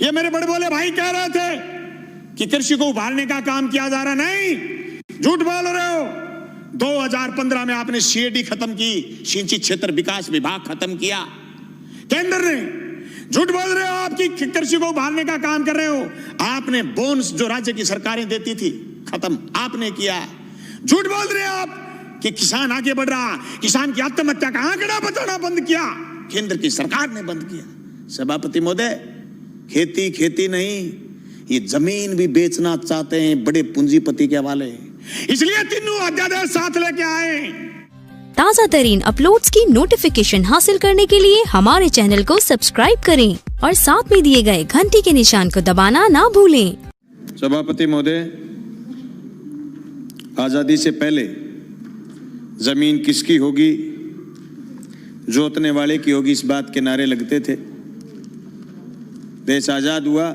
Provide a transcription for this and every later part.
ये मेरे बड़े बोले भाई कह रहे थे कि कृषि को उभारने का काम किया जा रहा, नहीं, झूठ बोल रहे हो। 2015 में आपने सीएडी खत्म की, सिंचित क्षेत्र विकास विभाग खत्म किया केंद्र ने। झूठ बोल रहे हो आपकी कृषि को उभारने का काम कर रहे हो। आपने बोनस जो राज्य की सरकारें देती थी खत्म आपने किया। झूठ बोल रहे हो आप कि किसान आगे बढ़ रहा, किसान की आत्महत्या का आंकड़ा बताना बंद किया केंद्र की सरकार ने बंद किया। सभापति महोदय, खेती खेती नहीं, ये जमीन भी बेचना चाहते हैं बड़े पूंजीपति के हवाले, इसलिए तीनों अध्यादेश साथ लेके आए। ताज़ा तरीन अपलोड्स की नोटिफिकेशन हासिल करने के लिए हमारे चैनल को सब्सक्राइब करें और साथ में दिए गए घंटी के निशान को दबाना ना भूलें। सभापति महोदय, आजादी से पहले जमीन किसकी होगी, जोतने वाले की होगी, इस बात के नारे लगते थे। देश आजाद हुआ,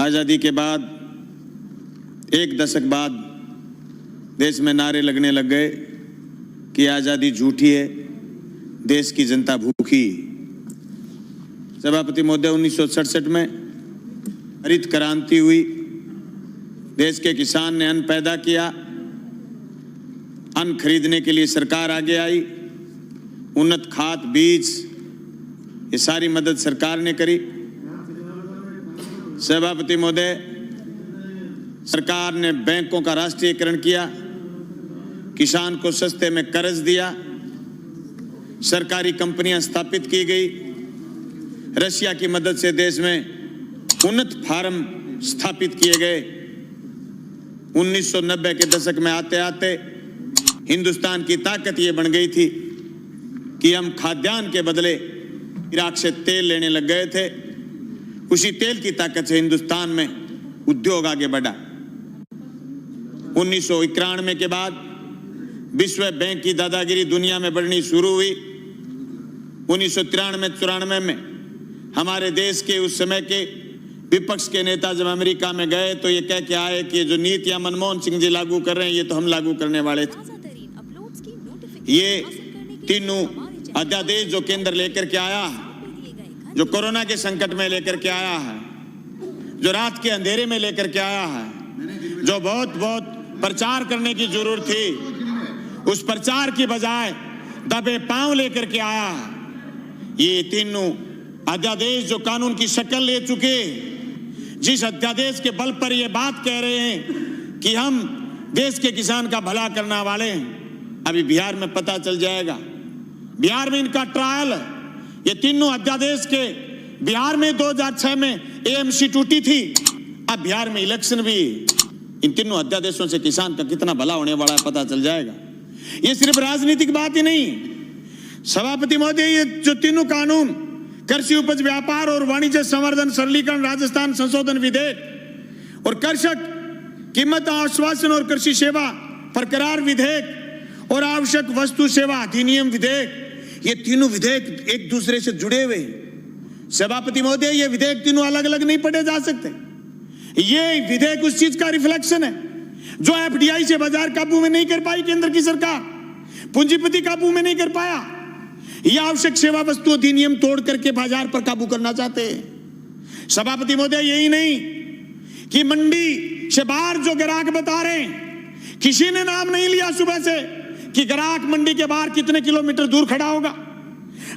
आजादी के बाद एक दशक बाद देश में नारे लगने लग गए कि आजादी झूठी है, देश की जनता भूखी। सभापति महोदय, 1967 में हरित क्रांति हुई, देश के किसान ने अन्न पैदा किया, अन्न खरीदने के लिए सरकार आगे आई, उन्नत खाद बीज ये सारी मदद सरकार ने करी। सभापति महोदय, सरकार ने बैंकों का राष्ट्रीयकरण किया, किसान को सस्ते में कर्ज दिया, सरकारी कंपनियां स्थापित की गई, रशिया की मदद से देश में उन्नत फार्म स्थापित किए गए। 1990 के दशक में आते आते हिंदुस्तान की ताकत ये बन गई थी कि हम खाद्यान्न के बदले इराक से तेल लेने लग गए थे। उसी तेल की ताकत से हिंदुस्तान में उद्योग आगे बढ़ा। 1991 के बाद विश्व बैंक की दादागिरी दुनिया में बढ़नी शुरू हुई। 1993-94 में हमारे देश के उस समय के विपक्ष के नेता जब अमेरिका में गए तो ये कह के आए कि जो नीतियां मनमोहन सिंह जी लागू कर रहे हैं ये तो हम लागू करने वाले थे। ये तीनों अध्यादेश जो केंद्र लेकर के आया है, जो कोरोना के संकट में लेकर के आया है, जो रात के अंधेरे में लेकर के आया है, जो बहुत प्रचार करने की जरूरत थी उस प्रचार की बजाय दबे पांव लेकर के आया है। ये तीनों अध्यादेश जो कानून की शक्ल ले चुके, जिस अध्यादेश के बल पर ये बात कह रहे हैं कि हम देश के किसान का भला करने वाले हैं, अभी बिहार में पता चल जाएगा। बिहार में इनका ट्रायल, ये तीनों अध्यादेश के बिहार में 2006 में एएमसी टूटी थी, अब बिहार में इलेक्शन भी, इन तीनों अध्यादेशों से किसान का कितना भला होने वाला है पता चल जाएगा। ये सिर्फ राजनीतिक बात ही नहीं। सभापति महोदय, ये जो तीनों कानून, कृषि उपज व्यापार और वाणिज्य संवर्धन सरलीकरण राजस्थान संशोधन विधेयक और कृषक कीमत आश्वासन और कृषि सेवा प्रकरार विधेयक और आवश्यक वस्तु सेवा अधिनियम विधेयक, ये तीनों विधेयक एक दूसरे से जुड़े हुए हैं। सभापति महोदय, ये विधेयक तीनों अलग अलग नहीं पढ़े जा सकते। ये विधेयक उस चीज का रिफ्लेक्शन है जो एफडीआई से बाजार काबू में नहीं कर पाई केंद्र की सरकार, पूंजीपति काबू में नहीं कर पाया। ये आवश्यक सेवा वस्तु अधिनियम तोड़ करके बाजार पर काबू करना चाहते हैं। सभापति महोदय, यही नहीं कि मंडी से बाहर जो ग्राहक बता रहे हैं, किसी ने नाम नहीं लिया सुबह से कि ग्राहक मंडी के बाहर कितने किलोमीटर दूर खड़ा होगा,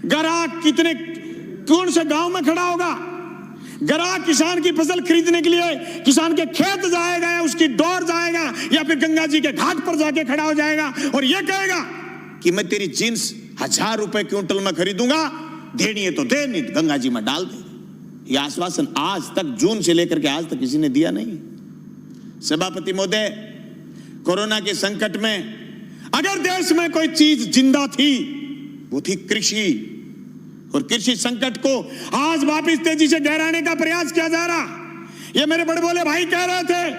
ग्राहक कितने कौन से गांव में खड़ा होगा, ग्राहक किसान की फसल खरीदने के लिए किसान के खेत जाएगा या उसकी डोर जाएगा या फिर गंगा जी के घाट पर जाके खड़ा हो जाएगा और यह कहेगा कि मैं तेरी जींस 1000 रुपए क्विंटल में खरीदूंगा, देनी है तो दे, नहीं तो गंगा जी में डाल दे। यह आश्वासन आज तक, जून से लेकर के आज तक किसी ने दिया नहीं। सभापति महोदय, कोरोना के संकट में अगर देश में कोई चीज जिंदा थी वो थी कृषि, और कृषि संकट को आज वापिस तेजी से गहराने का प्रयास किया जा रहा। ये मेरे बड़े बोले भाई कह रहे थे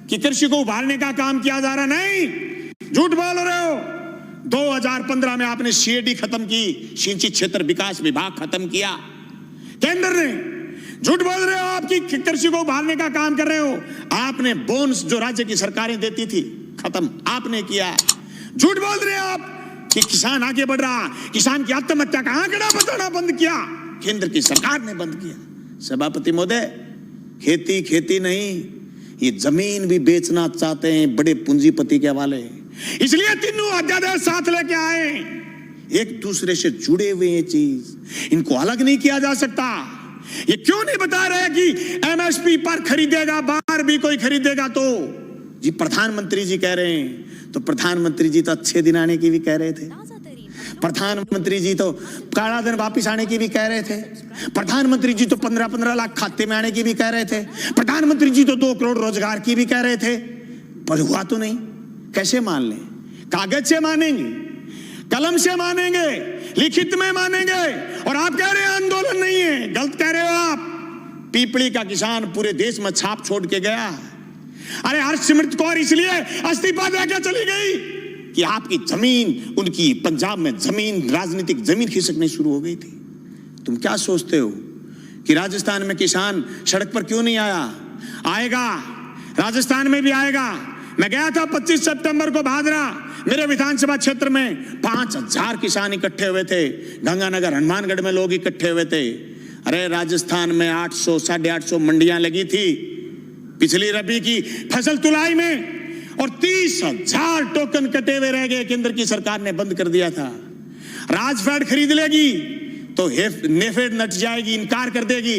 कि कृषि को उभारने का काम किया जा रहा, नहीं, झूठ बोल रहे हो। 2015 में आपने सीएडी खत्म की, सिंचित क्षेत्र विकास विभाग खत्म किया केंद्र ने। झूठ बोल रहे हो आपकी कृषि को उभारने का काम कर रहे हो। आपने बोनस जो राज्य की सरकारें देती थी खत्म आपने किया। झूठ बोल रहे हो आप कि किसान आगे बढ़ रहा, किसान की आत्महत्या का आंकड़ा बताना बंद किया केंद्र की सरकार ने बंद किया। सभापति महोदय, खेती खेती नहीं, ये जमीन भी बेचना चाहते हैं बड़े पूंजीपति के हवाले। इसलिए तीनों अध्यादेश साथ लेके आए, एक दूसरे से जुड़े हुए ये चीज, इनको अलग नहीं किया जा सकता। ये क्यों नहीं बता रहे कि एमएसपी पर खरीदेगा, बाहर भी कोई खरीदेगा तो जी प्रधानमंत्री जी कह रहे हैं, तो प्रधानमंत्री जी तो अच्छे दिन आने की भी कह रहे थे, प्रधानमंत्री जी तो काला दिन वापिस आने की भी कह रहे थे, प्रधानमंत्री जी तो 15-15 लाख खाते में आने की भी कह रहे थे, प्रधानमंत्री जी तो 2 करोड़ रोजगार की भी कह रहे थे, पर हुआ तो नहीं। कैसे मान लें? कागज से मानेंगे, कलम से मानेंगे, लिखित में मानेंगे, और आप कह रहे हैं आंदोलन नहीं है। गलत कह रहे हो आप। पीपली का किसान पूरे देश में छाप छोड़ के गया। अरे हरसिमरत कौर इसलिए इस्तीफा देकर चली गई कि आपकी जमीन, उनकी पंजाब में जमीन, राजनीतिक जमीन खिसकनी शुरू हो गई थी। तुम क्या सोचते हो कि राजस्थान में किसान सड़क पर क्यों नहीं आया? आएगा, राजस्थान में भी आएगा। मैं गया था 25 सितंबर को भादरा, मेरे विधानसभा क्षेत्र में 5000 किसान इकट्ठे हुए थे, गंगानगर हनुमानगढ़ में लोग इकट्ठे हुए थे। अरे राजस्थान में 800 850 मंडियां लगी थी पिछली रबी की फसल तुलाई में, और 30,000 टोकन कटे हुए रह गए। केंद्र की सरकार ने बंद कर दिया था। राजफेड खरीद लेगी तो नेफेड नट जाएगी, इनकार कर देगी।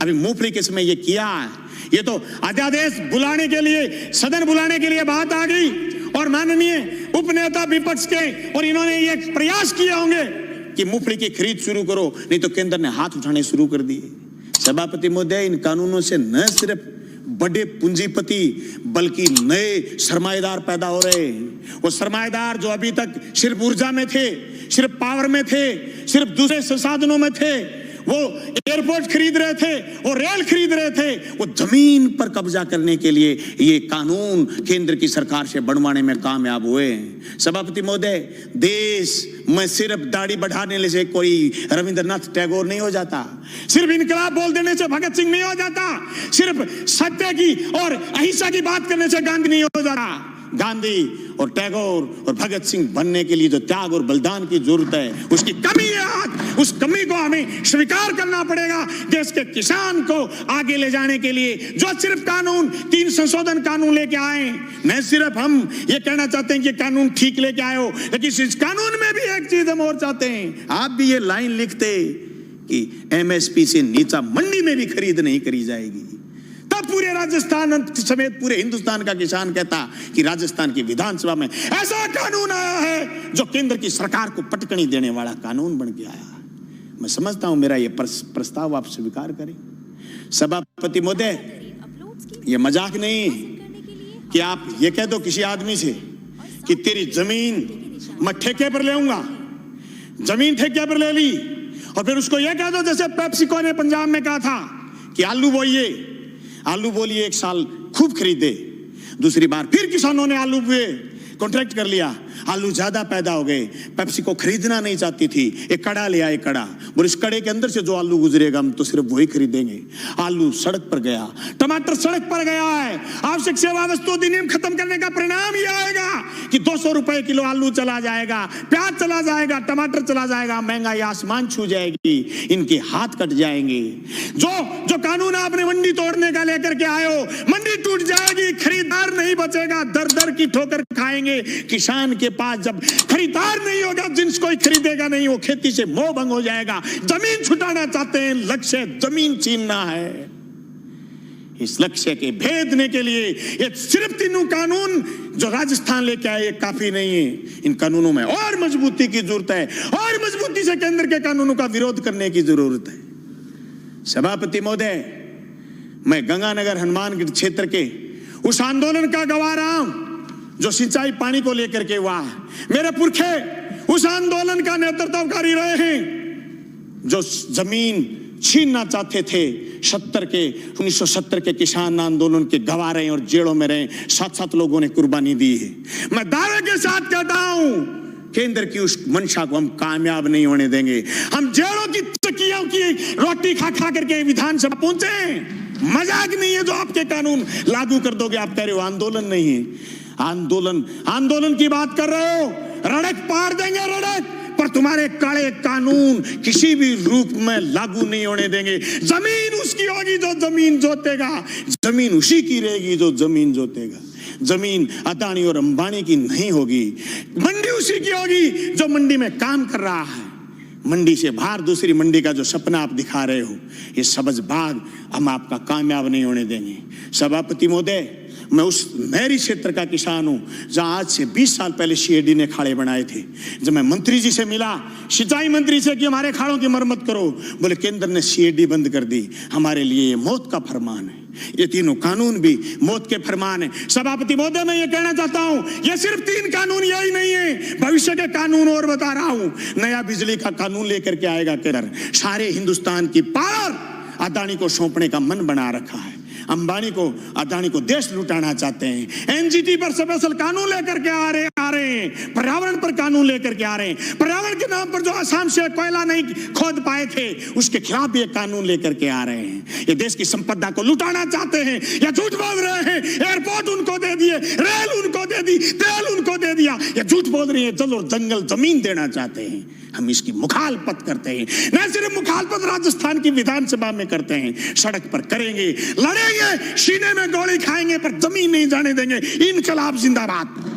अभी मूंगफली के समय ये किया, ये तो अध्यादेश बुलाने के लिए, सदन बुलाने के लिए बात आ गई, और माननीय उपनेता विपक्ष के और इन्होंने ये प्रयास किए होंगे कि मूंगफली की खरीद शुरू करो, नहीं तो केंद्र ने हाथ उठाने शुरू कर दिए। सभापति महोदय, इन कानूनों से न सिर्फ बड़े पूंजीपति बल्कि नए सरमाएदार पैदा हो रहे हैं। वो सरमाएदार जो अभी तक सिर्फ ऊर्जा में थे, सिर्फ पावर में थे, सिर्फ दूसरे संसाधनों में थे, वो एयरपोर्ट खरीद रहे थे, वो रेल खरीद रहे थे, वो जमीन पर कब्जा करने के लिए ये कानून केंद्र की सरकार से बनवाने में कामयाब हुए। सभापति महोदय, देश में सिर्फ दाढ़ी बढ़ाने से कोई रविंद्रनाथ टैगोर नहीं हो जाता, सिर्फ इनकलाब बोल देने से भगत सिंह नहीं हो जाता, सिर्फ सत्य की और अहिंसा की बात करने से गांधी नहीं हो जाता। गांधी और टैगोर और भगत सिंह बनने के लिए जो त्याग और बलिदान की जरूरत है, उसकी कमी है आज। उस कमी को हमें स्वीकार करना पड़ेगा। देश के किसान को आगे ले जाने के लिए जो सिर्फ कानून, 3 संशोधन कानून लेके आए, न सिर्फ हम ये कहना चाहते हैं कि कानून ठीक लेके आए हो, लेकिन इस कानून में भी एक चीज हम और चाहते हैं। आप भी ये लाइन लिखते कि एमएसपी से नीचा मंडी में भी खरीद नहीं करी जाएगी, तब पूरे राजस्थान समेत पूरे हिंदुस्तान का किसान कहता कि राजस्थान की विधानसभा में ऐसा कानून आया है जो केंद्र की सरकार को पटकनी देने वाला कानून बन के आया। मैं समझता हूं मेरा ये प्रस्ताव आप स्वीकार करें। सभापति महोदय, ये मजाक नहीं कि आप ये कह दो किसी आदमी से कि तेरी जमीन मैं ठेके पर लेऊंगा, जमीन ठेके पर ले ली, और फिर उसको ये कह दो जैसे पेप्सिको ने पंजाब में कहा था कि आलू बोइए, आलू बोलिए, 1 साल खूब खरीदे, दूसरी बार फिर किसानों ने आलू बोए, कॉन्ट्रैक्ट कर लिया, आलू ज्यादा पैदा हो गए, पेप्सी को खरीदना नहीं चाहती थी, एक कड़ा ले आए, कड़ा, और इस कड़े के अंदर से जो आलू गुजरेगा हम तो सिर्फ वही खरीदेंगे। आलू सड़क पर गया, टमाटर सड़क पर गया है। आवश्यक सेवा वस्तु अधिनियम खत्म करने का परिणाम ये आएगा कि 200 रुपए किलो आलू चला जाएगा, प्याज चला जाएगा, टमाटर चला जाएगा, महंगाई आसमान छू जाएगी, इनके हाथ कट जाएंगे। जो कानून आपने मंडी तोड़ने का लेकर के आए हो, मंडी टूट जाएगी, खरीदार नहीं बचेगा, दर दर की ठोकर खाएंगे। किसान के पास जब खरीदार नहीं होगा, जिन्स कोई खरीदेगा नहीं, वो खेती से मोह भंग हो जाएगा। जमीन छुटाना चाहते हैं, लक्ष्य जमीन छीनना है। इस लक्ष्य के भेदने के लिए ये सिर्फ 3 कानून जो राजस्थान लेके आए काफी नहीं है। इन कानूनों में और मजबूती की जरूरत है, और मजबूती से केंद्र के कानूनों का विरोध करने की जरूरत है। सभापति महोदय, मैं गंगानगर हनुमानगढ़ क्षेत्र के उस आंदोलन का गवाह रहा हूं जो सिंचाई पानी को लेकर के हुआ। मेरे पुरखे उस आंदोलन का नेतृत्वकारी रहे हैं जो जमीन छीनना चाहते थे। 1970 के किसान आंदोलन के गवाह रहे और जेलों में रहे, 7 लोगों ने कुर्बानी दी है। मैं दावे के साथ कहता हूं, केंद्र की उस मंशा को हम कामयाब नहीं होने देंगे। हम जेलों की तकियों की रोटी खा खा करके विधानसभा पहुंचे। मजाक नहीं है जो आपके कानून लागू कर दोगे। आप कह रहे हो आंदोलन नहीं है, आंदोलन की बात कर रहे हो। रड़क पार देंगे, रड़क, पर पर तुम्हारे काले कानून किसी भी रूप में लागू नहीं होने देंगे। जमीन उसकी होगी जो जमीन जोतेगा, जमीन उसी की रहेगी जो जमीन जोतेगा। जमीन अदानी और अंबानी की नहीं होगी, मंडी उसी की होगी जो मंडी में काम कर रहा है। मंडी से बाहर दूसरी मंडी का जो सपना आप दिखा रहे हो, ये सब्ज बाग हम आपका कामयाब नहीं होने देंगे। सभापति महोदय, मैं उस मेरी क्षेत्र का किसान हूं जहां आज से 20 साल पहले सीएडी ने खाड़े बनाए थे। जब मैं मंत्री जी से मिला, सिंचाई मंत्री से, कि हमारे खाड़ों की मरम्मत करो, बोले केंद्र ने सीएडी बंद कर दी। हमारे लिए ये मौत का फरमान है। ये तीनों कानून भी मौत के फरमान है। सभापति महोदय, मैं ये कहना चाहता हूं, ये सिर्फ 3 कानून यही नहीं है, भविष्य के कानून और बता रहा हूं। नया बिजली का कानून लेकर के आएगा केंद्र। सारे हिंदुस्तान की पावर अदानी को सौंपने का मन बना रखा है। अंबानी को, अदानी को देश लुटाना चाहते हैं। एनजीटी पर स्पेशल कानून लेकर के आ रहे हैं। पर्यावरण पर कानून लेकर के आ रहे हैं। पर्यावरण के नाम पर जो आसाम से कोयला नहीं खोद पाए थे, उसके खिलाफ भी एक कानून लेकर के आ रहे हैं। ये देश की संपदा को लुटाना चाहते हैं या झूठ बोल रहे हैं। एयरपोर्ट उनको दे दिए, रेल उनको दे दी, तेल उनको दे दिया, या झूठ बोल रही है, जल और जंगल जमीन देना चाहते हैं। हम इसकी मुखालफत करते हैं। न सिर्फ मुखालफत राजस्थान की विधानसभा में करते हैं, सड़क पर करेंगे, लड़ेंगे, सीने में गोली खाएंगे, पर जमीन नहीं जाने देंगे। इनकलाब जिंदाबाद।